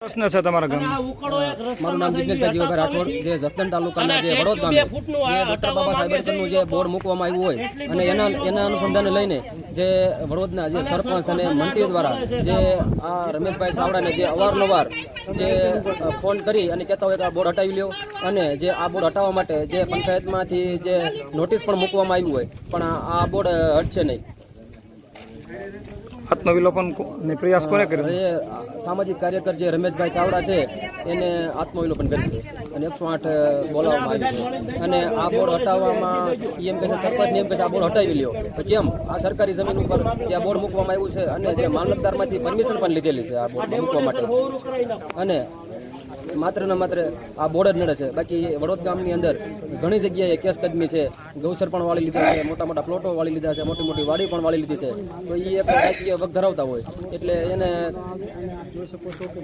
પ્રશ્ન છે તમારા ગામમાં? મારું નામ જિગ્નેશભાઈ જીવાભાઈ રાઠોડ, જે જસદણ તાલુકાના જે વડોદ ગામે જે ડોક્ટર બાબા સાહેબ આંબેડકરનું જે બોર્ડ મૂકવામાં આવ્યું હોય અને એના અનુસંધાને લઈને જે વડોદના જે સરપંચ અને મંત્રી દ્વારા જે આ રમેશભાઈ ચાવડાને જે અવારનવાર જે ફોન કરી અને કહેતા હોય કે આ બોર્ડ હટાવી લ્યો, અને જે આ બોર્ડ હટાવવા માટે જે પંચાયતમાંથી જે નોટિસ પણ મૂકવામાં આવ્યું હોય પણ આ બોર્ડ હટશે નહીં. આત્મવિલોપન ને પ્રયાસ કોને કર્યો? એ સામાજિક કાર્યકર જે રમેશભાઈ ચાવડા છે એને આત્મવિલોપન કર્યું અને 108 બોલાવવામાં આવ્યું છે. અને આ બોર્ડ હટાવવામાં એમ કહે છે, સરપંચ એમ કહે છે આ બોર્ડ હટાવી લ્યો. તો કેમ? આ સરકારી જમીન ઉપર જે આ બોર્ડ મૂકવામાં આવ્યું છે અને જે મામલતદારમાંથી પરમિશન પણ લીધેલી છે આ બોર્ડ મૂકવા માટે, અને માત્ર ને માત્ર આ બોર્ડ જ નડે છે. બાકી વડોદ ગામની અંદર ઘણી જગ્યાએ કેસ કદમી છે, ગૌસર પણ વાળી લીધા છે, મોટા મોટા પ્લોટો વાળી લીધા છે, મોટી મોટી વાડી પણ વાળી લીધી છે. તો એ એક રાજકીય વગ ધરાવતા હોય એટલે એને જોઈ શકો છો કે